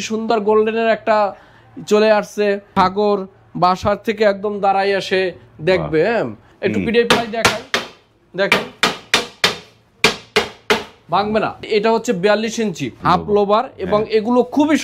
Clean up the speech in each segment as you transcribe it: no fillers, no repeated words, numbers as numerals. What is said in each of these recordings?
সুন্দর গোল্ডেনের একটা চলে আসছে সাগর বাসার থেকে একদম দাঁড়াই আসে দেখবে। একটু পিডিএফ প্রাইস দেখাই, দেখেন ভাঙবে না। এটা হচ্ছে 42 ইঞ্চি হাফ লোভার এবং এগুলো খুবই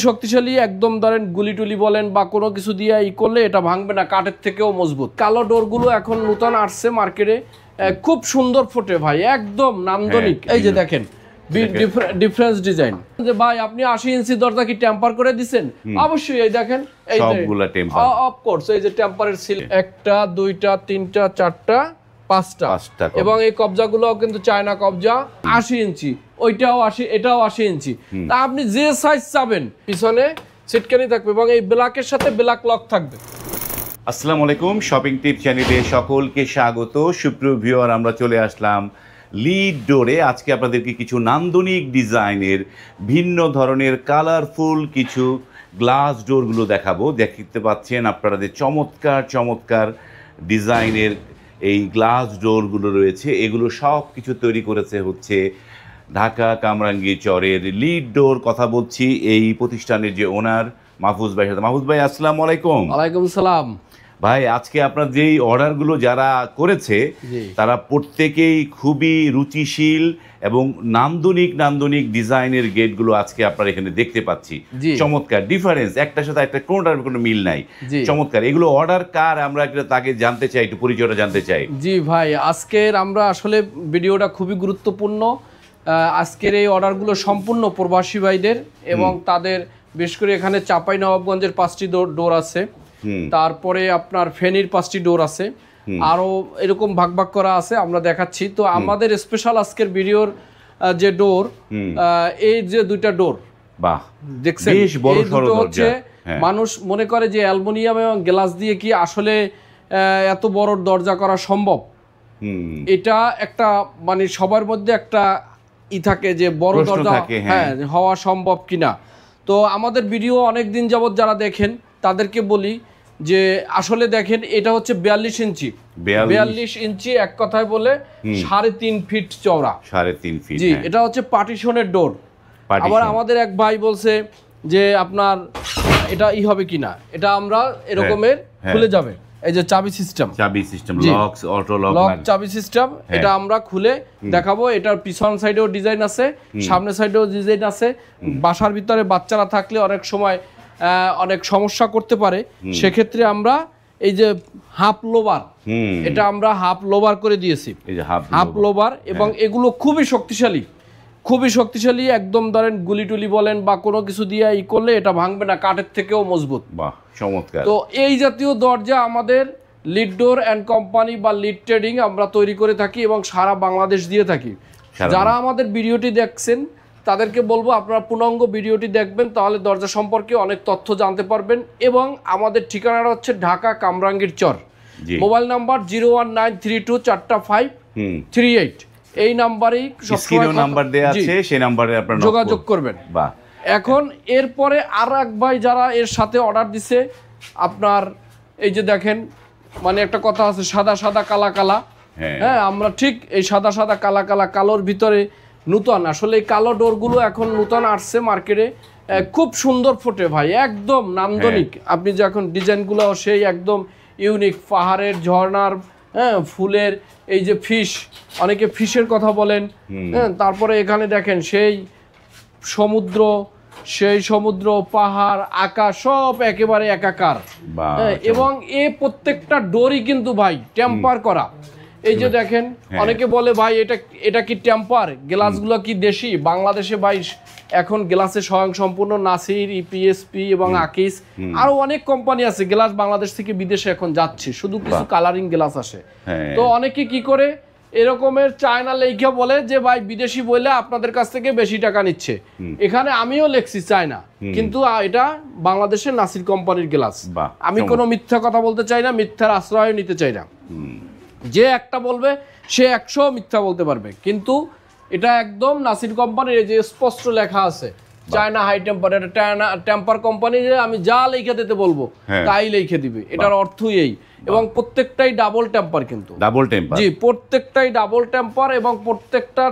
শক্তিশালী একদম ধরেন গুলি টুলি বলেন বা কোনো কিছু দিয়ে ই করলে এটা ভাঙবে না, কাঠের থেকেও মজবুত। কালো ডোরগুলো এখন নতুন আসছে মার্কেটে, খুব সুন্দর ফোটে ভাই, একদম নান্দনিক। এই যে দেখেন ডিফারেন্স ডিজাইন। যে ভাই আপনি 80 ইঞ্চি দরজা কি টেম্পার করে দিবেন? অবশ্যই। এই দেখেন এই সবগুলা টেম্পার, অফ কোর্স। এই যে টেম্পারের সিল একটা দুইটা তিনটা চারটা পাঁচটা, এবং এই কবজাগুলোও কিন্তু চায়না কবজা। 80 ইঞ্চি, ওইটাও 80, এটাও 80 ইঞ্চি। তা আপনি যে সাইজ চাবেন পিছনে সিটকানি থাকবে এবং এই ব্ল্যাকের সাথে ব্ল্যাক লক থাকবে। আসসালামু আলাইকুম, শপিং টিপ চ্যানেলে সকলকে স্বাগত। সুপ্রিয় ভিউয়ার, আমরা চলে আসলাম লিড ডোরে। আজকে আপনাদেরকে কিছু নান্দনিক ডিজাইনের ভিন্ন ধরনের কালারফুল কিছু গ্লাস ডোরগুলো দেখাবো। দেখতে পাচ্ছেন আপনারা যে চমৎকার ডিজাইনের এই গ্লাস ডোরগুলো রয়েছে, এগুলো সব কিছু তৈরি করেছে হচ্ছে ঢাকা কামরাঙ্গীরচরের লিড ডোর। কথা বলছি এই প্রতিষ্ঠানের যে ওনার মাহফুজ ভাই সাথে। মাহফুজ ভাই আসসালামু আলাইকুম। ওয়ালাইকুম সালাম। ভাই, আজকে আপনার যেই অর্ডারগুলো যারা করেছে তারা প্রত্যেকেই খুবই রুচিশীল এবং নান্দনিক ডিজাইনের গেটগুলো আজকে আপনারা এখানে দেখতে পাচ্ছি। চমৎকার ডিফারেন্স, একটার সাথে একটা কোনোটার কোনো মিল নাই। চমৎকার। এগুলো অর্ডার কার, আমরা তাকে জানতে চাই, একটু পরিচয়টা জানতে চাই। জি ভাই, আজকের আমরা আসলে ভিডিওটা খুবই গুরুত্বপূর্ণ। আজকের এই অর্ডারগুলো সম্পূর্ণ প্রবাসী ভাইদের এবং তাদের, বিশেষ করে এখানে চাঁপাইনবাবগঞ্জের 5টি ডোর আছে, তারপরে আপনার ফেনীর 5টি ডোর আছে, আরো এরকম ভাগ করা আছে, আমরা দেখাচ্ছি। তো আমাদের স্পেশাল আজকের ভিডিওর যে ডোর, এই যে দুইটা ডোর দেখছেন, এই দুটো হচ্ছে মানুষ মনে করে যে অ্যালুমিনিয়াম এবং গ্লাস দিয়ে কি আসলে এত বড় দরজা করা সম্ভব। এটা একটা মানে সবার মধ্যে একটা থাকে যে বড় দরজা হওয়া সম্ভব কিনা। তো আমাদের ভিডিও অনেকদিন যাবত যারা দেখেন তাদেরকে বলি যে আসলে দেখেন, এটা হচ্ছে 42 ইঞ্চি। 42 ইঞ্চি এক কথায় বলে 3.5 ফিট চওড়া। 3.5 ফিট। জি, এটা হচ্ছে পার্টিশনের ডোর। আবার আমাদের এক ভাই বলছে যে আপনার এটা হবে কিনা, এটা আমরা এরকমের খুলে যাবে। এই যে চাবি সিস্টেম লক, অটো লক চাবি সিস্টেম, এটা আমরা খুলে দেখাবো। এটার পিছন সাইডেও ডিজাইন আছে, সামনের সাইডেও ডিজাইন আছে। বাসার ভিতরে বাচ্চারা থাকলে অনেক সময় অনেক সমস্যা করতে পারে, সেক্ষেত্রে আমরা এই যে হাফ লোভার, এটা আমরা হাফ লোভার করে দিয়েছি, হাফ লোভার। এবং এগুলো খুবই শক্তিশালী একদম ধরেন গুলি টুলি বলেন বা কোনো কিছু দিয়ে ই করলে এটা ভাঙবে না, কাঠের থেকেও মজবুত। চমৎকার। তো এই জাতীয় দরজা আমাদের লিড ডোর অ্যান্ড কোম্পানি বা লিড ট্রেডিং আমরা তৈরি করে থাকি এবং সারা বাংলাদেশ দিয়ে থাকি। যারা আমাদের ভিডিওটি দেখছেন তাদেরকে বলবো আপনারা পূর্ণাঙ্গ ভিডিওটি দেখবেন, তাহলে দরজা সম্পর্কে অনেক তথ্য জানতে পারবেন। এবং আমাদের ঠিকানাটা হচ্ছে ঢাকা কামরাঙ্গীরচর। Mobile number 019324538। এই নাম্বারেই নাম্বার দেয়া আছে, সেই নাম্বারে আপনারা যোগাযোগ করবেন। এখন এরপরে আর এক ভাই যারা এর সাথে অর্ডার দিছে, আপনার এই যে দেখেন, মানে একটা কথা আছে সাদা কালা। হ্যাঁ, আমরা ঠিক এই সাদা কালা কালোর ভিতরে নতুন, আসলে এই কালো ডোরগুলো এখন নতুন আসছে মার্কেটে, খুব সুন্দর ফোটে ভাই, একদম নান্দনিক। আপনি যখন ডিজাইনগুলো সেই একদম ইউনিক, পাহাড়ের ঝর্ণার, ফুলের, এই যে ফিশ, অনেকে ফিশের কথা বলেন। তারপরে এখানে দেখেন সেই সমুদ্র পাহাড় আকাশ সব একেবারে একাকার। এবং এই প্রত্যেকটা ডোরই কিন্তু ভাই টেম্পার করা। এই যে দেখেন, অনেকে বলে ভাই এটা কি টেম্পার, গ্লাসগুলো কি দেশি? বাংলাদেশে ভাই এখন গ্লাসে স্বয়ংসম্পূর্ণ নাসির, ইপিএসপি এবং আকিস, আরো অনেক কোম্পানি আছে। গ্লাস বাংলাদেশ থেকে বিদেশে এখন যাচ্ছে, শুধু কিছু কালারিং গ্লাস আসে। তো অনেকে কি করে এরকমের চায়না লেখা বলে যে ভাই বিদেশি বলে আপনাদের কাছ থেকে বেশি টাকা নিচ্ছে। এখানে আমিও লেখছি চায়না, কিন্তু এটা বাংলাদেশের নাসির কোম্পানির গ্লাস। আমি কোনো মিথ্যা কথা বলতে চাই না, মিথ্যার আশ্রয় নিতে চাই না। যে একটা বলবে সে 100 মিথ্যা বলতে পারবে, কিন্তু এটা একদম নাসির কোম্পানির, এই যে স্পষ্ট লেখা আছে চায়না হাই টেম্পার। এটা টেম্পার কোম্পানি, যে আমি যা লিখে দিতে বলবো তাই লিখে দিবে, এটার অর্থই এই। এবং প্রত্যেকটাই ডাবল টেম্পার, কিন্তু ডাবল টেম্পার। জি, প্রত্যেকটাই ডাবল টেম্পার এবং প্রত্যেকটা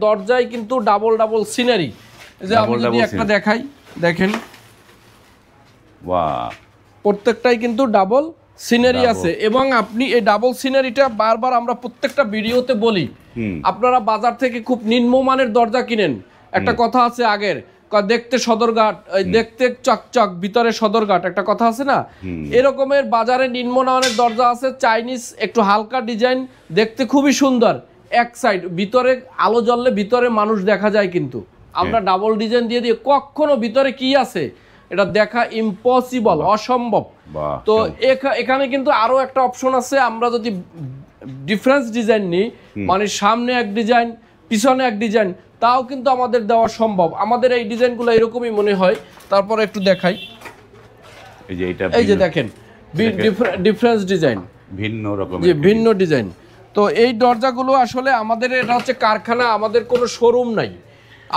দরজায় কিন্তু ডাবল সিনারি। যে আমি যদি একটা দেখাই, দেখেন বাহ, প্রত্যেকটাই কিন্তু ডাবল সিনারি আছে, এবং আপনি এই ডাবল সিনারিটা বারবার আমরা প্রত্যেকটা ভিডিওতে বলি, আপনারা বাজার থেকে খুব নিম্নমানের দরজা কিনেন, একটা কথা আছে আগের, দেখতে সদরঘাট, দেখতে চকচক ভিতরে সদরঘাট, একটা কথা আছে না, এরকমের বাজারে নিম্নমানের দরজা আছে, চাইনিজ একটু হালকা ডিজাইন, দেখতে খুবই সুন্দর, এক সাইড ভিতরে আলো জ্বললে ভিতরে মানুষ দেখা যায়, কিন্তু আমরা ডাবল ডিজাইন দিয়ে দিয়ে কখনো ভিতরে কি আছে এটা দেখা ইম্পসিবল, অসম্ভব। তো এখানে কিন্তু আরো একটা অপশন আছে, আমরা যদি ডিফারেন্স ডিজাইন নিই, মানে সামনে এক ডিজাইন পিছনে এক ডিজাইন, তাও কিন্তু আমাদের দেওয়া সম্ভব। আমাদের এই ডিজাইনগুলো এরকমই মনে হয়। তারপরে একটু দেখাই, এই যে দেখেন ডিফারেন্স ডিজাইন, ভিন্ন রকম, যে ভিন্ন ডিজাইন। তো এই দরজাগুলো আসলে আমাদের এটা হচ্ছে কারখানা, আমাদের কোনো শোরুম নাই,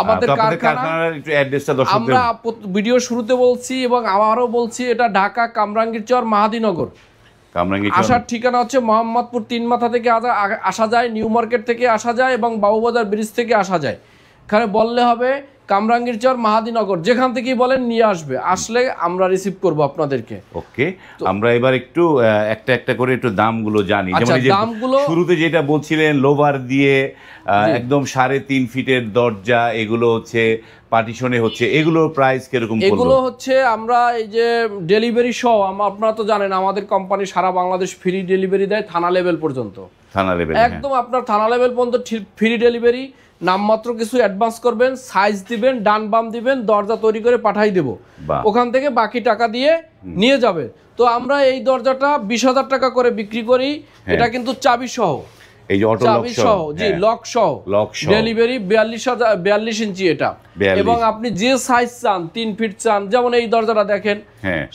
আমাদের কারখানা। আমরা ভিডিও শুরুতে বলছি এবং আবারও বলছি, এটা ঢাকা কামরাঙ্গীরচর মাহাদীনগর। আসার ঠিকানা হচ্ছে মোহাম্মদপুর 3 মাথা থেকে আসা যায়, নিউ মার্কেট থেকে আসা যায় এবং বাবুবাজার ব্রিজ থেকে আসা যায়। এখানে বললে হবে কামরাঙ্গীরচর মাহাদীনগর, যেখান থেকেই বলেন নিয়ে আসবে, আসলে আমরা রিসিভ করব আপনাদেরকে। ওকে, আমরা এবার একটু একটা একটা করে একটু দামগুলো জানি। যেমন এই যে দামগুলো শুরুতে যেটা বলছিলেন লোভার দিয়ে একদম 3.5 ফিটের দরজা, এগুলো হচ্ছে পার্টিশনে হচ্ছে, এগুলোর প্রাইস কিরকম? এগুলো হচ্ছে আমরা এই যে ডেলিভারি সহ, আপনারা তো জানেন আমাদের কোম্পানি সারা বাংলাদেশ ফ্রি ডেলিভারি দেয়, থানা লেভেল পর্যন্ত, থানা লেভেল একদম আপনার থানা লেভেল পর্যন্ত ফ্রি ডেলিভারি। নামমাত্র কিছু অ্যাডভান্স করবেন, সাইজ দিবেন, ডান বাম দিবেন, দরজা তৈরি করে পাঠাই দেব, ওখান থেকে বাকি টাকা দিয়ে নিয়ে যাবে। তো আমরা এই দরজাটা 20,000 টাকা করে বিক্রি করি, এটা কিন্তু চাবি সহ, এই যে অটো লক সহ, জি লক সহ, ডেলিভারি 42 ইঞ্চি এটা, এবং আপনি যে সাইজ চান, 3 ফিট চান, যেমন এই দরজাটা দেখেন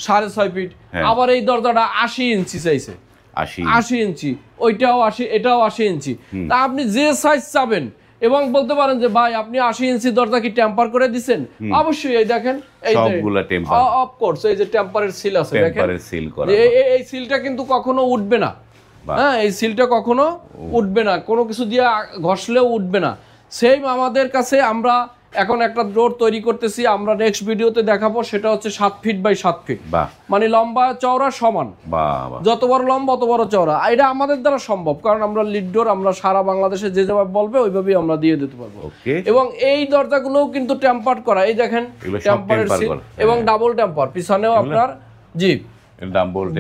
6.5 ফিট, আবার এই দরজাটা 80 ইঞ্চি চাইছে, 80 ইঞ্চি, ওইটাও 80, এটাও 80 ইঞ্চি। তা আপনি যে সাইজ চাবেন, এবং বলতে পারেন যে ভাই আপনি 80 ইঞ্চি দরজা কি টেম্পার করে দিবেন? অবশ্যই, এই দেখেন সবগুলা টেম্পার, অফ কোর্স, এই যে টেম্পারের সিল আছে, দেখেন এই সিলটা কিন্তু কখনো উঠবে না, হ্যাঁ এই সিলটা কখনো উঠবে না, কোনো কিছু দিয়ে ঘষলেও উঠবে না। সেম আমাদের কাছে আমরা এখন একটা ডোর তৈরি করতেছি, আমরা নেক্সট ভিডিওতে দেখাবো, সেটা হচ্ছে 7 ফিট বাই 7 ফিট, মানে লম্বা চওড়া সমান, যত বড় লম্বা অত বড় চওড়া। এটা আমাদের দ্বারা সম্ভব, কারণ আমরা লিড ডোর আমরা সারা বাংলাদেশে যে যেভাবে বলবে ওইভাবেই আমরা দিয়ে দিতে পারবো। এবং এই দরজাগুলোও কিন্তু টেম্পার করা, এই দেখেন টেম্পারের সিল এবং ডাবল টেম্পার, পিছনেও আপনার জি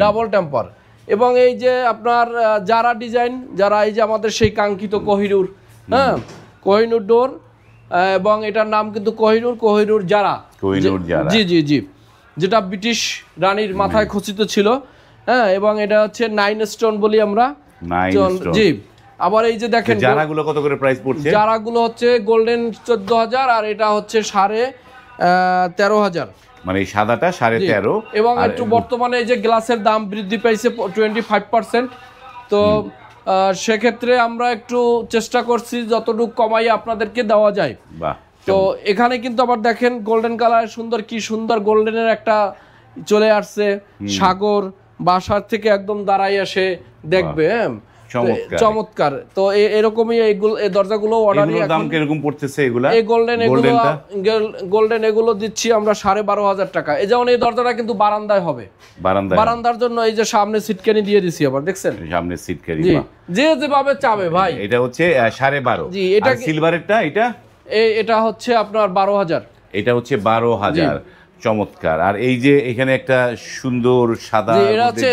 ডাবল টেম্পার। এবং এই যে আপনার যারা ডিজাইন, যারা এই যে আমাদের সেই কাঙ্ক্ষিত কোহিনূর, হ্যাঁ কোহিনূর ডোর, এবং এটার নাম কিন্তু কোহিনূর যারা, জি জি জি, যেটা ব্রিটিশ রানীর মাথায় খচিত ছিল, হ্যাঁ, এবং এটা হচ্ছে 9 স্টোন বলি আমরা, জি। আবার এই যে দেখেন যারাগুলো কত করে প্রাইস পড়ছে, যারাগুলো হচ্ছে গোল্ডেন 14,000, আর এটা হচ্ছে 13,500, মানে এই সাদাটা 13.5। এবং একটু বর্তমানে এই যে গ্লাসের দাম বৃদ্ধি পাইছে 25%, তো সেক্ষেত্রে আমরা একটু চেষ্টা করছি যতটুকু কমাই আপনাদেরকে দেওয়া যায়। তো এখানে কিন্তু আবার দেখেন গোল্ডেন কালার সুন্দর, কি সুন্দর গোল্ডেনের একটা চলে আসছে, সাগর বাসার থেকে একদম দাঁড়াই আসে দেখবে, চমৎকার। তো এরকমই এই দরজাগুলো অর্ডার, দাম কিরকম পড়তেছে এগুলা? এই গোল্ডেন এগুলো দিচ্ছি আমরা 12,500 টাকা। এই যেমন এই দরজাটা কিন্তু বারান্দায় হবে, বারান্দার জন্য এই যে সামনে সিটকানি দিয়ে দিছি, আবার দেখছেন সামনে সিটকানি, যে যেভাবে চাবে ভাই। এটা হচ্ছে 12.5, জি। এটা সিলভারেরটা, এটা হচ্ছে আপনার 12,000, এটা হচ্ছে 12,000, চমৎকার। আর এই যে এখানে একটা সুন্দর সাদা, এটা হচ্ছে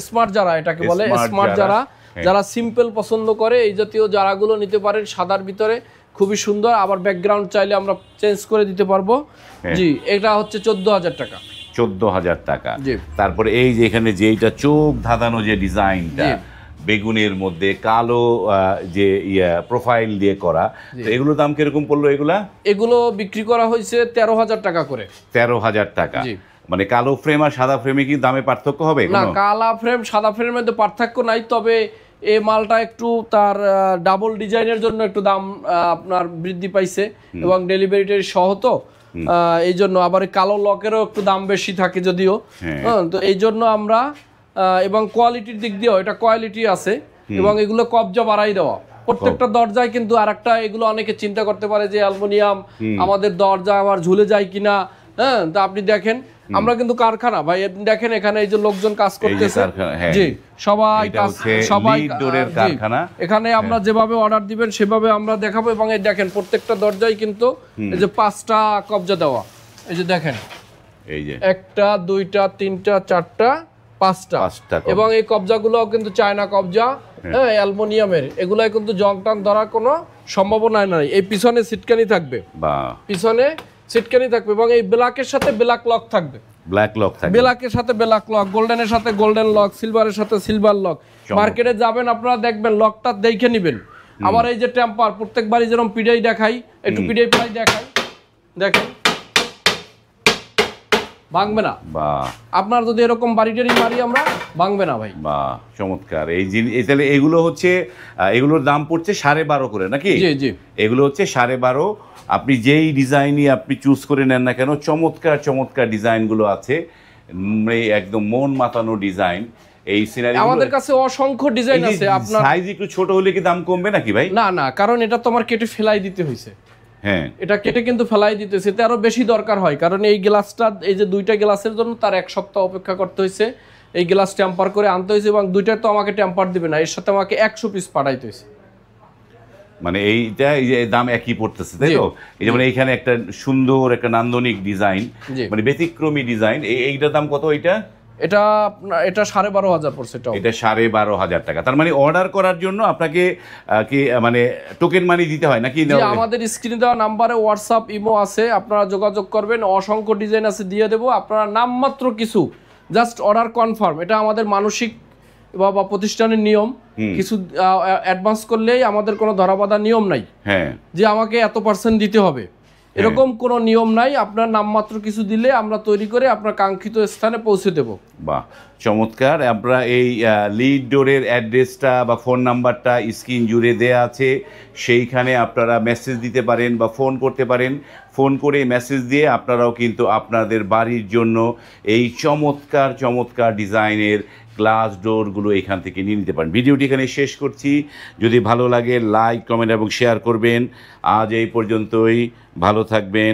স্মার্ট যারা, এটাকে বলে স্মার্ট যারা, যারা সিম্পল পছন্দ করে এই জাতীয় যারাগুলো নিতে পারেন, সাদার ভিতরে খুবই সুন্দর। আবার ব্যাকগ্রাউন্ড চাইলে আমরা চেঞ্জ করে দিতে পারবো, জি। এটা হচ্ছে 14,000 টাকা, 14,000 টাকা। তারপরে এই যে এখানে যে এটা চোখ ধাঁধানো যে ডিজাইনটা, বেগুনের মধ্যে কালো যে প্রোফাইল দিয়ে করা, এগুলোর দাম কিরকম পড়লো? এগুলো বিক্রি করা হয়েছে 13,000 টাকা করে। 13,000 টাকা, মানে কালো ফ্রেম আর সাদা ফ্রেমে কি দামে পার্থক্য হবে? না, কালা ফ্রেম সাদা ফ্রেমের মধ্যে পার্থক্য নাই, তবে এই মালটা একটু তার ডাবল ডিজাইনের জন্য একটু দাম আপনার বৃদ্ধি পাইছে, এবং ডেলিভারি সহ, তো এই জন্য আবার কালো লকেরও একটু দাম বেশি থাকে যদিও, তো এই জন্য আমরা, এবং কোয়ালিটির দিক দিয়েও এটা কোয়ালিটি আছে, এবং এগুলো কবজা বাড়াই দেওয়া, প্রত্যেকটা দরজায় কিন্তু আরেকটা, এগুলো অনেকে চিন্তা করতে পারে যে অ্যালুমিনিয়াম আমাদের দরজা আবার ঝুলে যায় কিনা। হ্যাঁ, তা আপনি দেখেন আমরা কিন্তু কারখানা ভাই, আপনি দেখেন এখানে এই যে লোকজন কাজ করতেছে, জি সবাই সবাই কারখানা। এখানে আমরা যেভাবে অর্ডার দিবেন সেভাবে আমরা দেখাবো। এবং এই দেখেন প্রত্যেকটা দরজায় কিন্তু এই যে 5টা কবজা দেওয়া, এই যে দেখেন এই যে 1টা 2টা 3টা 4টা 5টা, এবং এই কবজাগুলোও কিন্তু চায়না কবজা, হ্যাঁ অ্যালুমিনিয়ামের, এগুলাই কিন্তু জং টং ধরার কোনো সম্ভাবনা নাই। এই পিছনে সিটকানি থাকবে, পিছনে সিটকানি থাকবে, এবং এই ব্ল্যাকের সাথে ব্ল্যাক লক থাকবে, ব্ল্যাকের সাথে ব্ল্যাক লক, গোল্ডেনের সাথে গোল্ডেন লক, সিলভারের সাথে সিলভার লক। মার্কেটে যাবেন আপনারা দেখবেন লকটা দেখে নেবেন। আবার এই যে টেম্পার, প্রত্যেকবারই যেরকম পিডিআই দেখাই, একটু পিডিআই প্রায় দেখাই, দেখেন ভাঙবে না। আপনার যদি এরকম বাড়িটারি মারি আমরা, ভাঙবে না ভাই। বাহ, চমৎকার। এই তাহলে এগুলো হচ্ছে, এগুলোর দাম পড়ছে 12.5 করে নাকি? জি জি, এগুলো হচ্ছে 12.5। আপনি যেই ডিজাইনই আপনি চুজ করে নেন না কেন, চমৎকার চমৎকার ডিজাইনগুলো আছে, একদম মন মাতানো ডিজাইন। এই সিনারি আমাদের কাছে অসংখ্য ডিজাইন আছে। আপনার সাইজ একটু ছোট হলে কি দাম কমবে নাকি ভাই? না না, কারণ এটা তো আমার কেটে ফেলাই দিতে হয়েছে। হ্যাঁ, এটা কেটে কিন্তু ফেলাই দিতেছে, এতে আরো বেশি দরকার হয়, কারণ এই গ্লাসটা, এই যে 2টা গ্লাসের জন্য তার 1 সপ্তাহ অপেক্ষা করতে হয়েছে। এই গ্লাস টেম্পার করে আনতে হয়েছে, এবং 2টা তো আমাকে টেম্পার দিবে না, এর সাথে আমাকে 100 পিস পাঠাইতে হয়েছে। মানে এইটা এই যে দাম একই পড়তেছে, তাই তো? এই যেমন এইখানে একটা সুন্দর একটা নান্দনিক ডিজাইন, মানে ব্যতিক্রমী ডিজাইন, এইটার দাম কত? এটা 12,500 পড়ছে। এটা 12,500 টাকা। তার মানে অর্ডার করার জন্য আপনাকে কি মানে টোকেন মানি দিতে হয় নাকি? আমাদের স্ক্রিনে দেওয়া নাম্বারে হোয়াটসঅ্যাপ ইমো আছে, আপনারা যোগাযোগ করবেন, অসংখ্য ডিজাইন আছে, দিয়ে দেবো। আপনারা নামমাত্র কিছু জাস্ট অর্ডার কনফার্ম, এটা আমাদের মানসিক বা প্রতিষ্ঠানের নিয়ম। কিছু অ্যাডভান্স করলেই আমাদের কোনো ধরাবাঁধা নিয়ম নাই, হ্যাঁ, যে আমাকে এত % দিতে হবে, এরকম কোনো নিয়ম নাই। আপনার নামমাত্র কিছু দিলে আমরা তৈরি করে আপনার কাঙ্ক্ষিত স্থানে পৌঁছে দেব। বাহ, চমৎকার। আমরা এই লিড ডোরের অ্যাড্রেসটা বা ফোন নাম্বারটা স্ক্রিন জুড়ে দেয়া আছে, সেইখানে আপনারা মেসেজ দিতে পারেন বা ফোন করতে পারেন। ফোন করে মেসেজ দিয়ে আপনারাও কিন্তু আপনাদের বাড়ির জন্য এই চমৎকার চমৎকার ডিজাইনের গ্লাস ডোরগুলো এখান থেকে নিয়ে নিতে পারেন। ভিডিওটি এখানে শেষ করছি। যদি ভালো লাগে লাইক, কমেন্ট এবং শেয়ার করবেন। আজ এই পর্যন্তই, ভালো থাকবেন,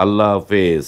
আল্লাহ হাফেজ।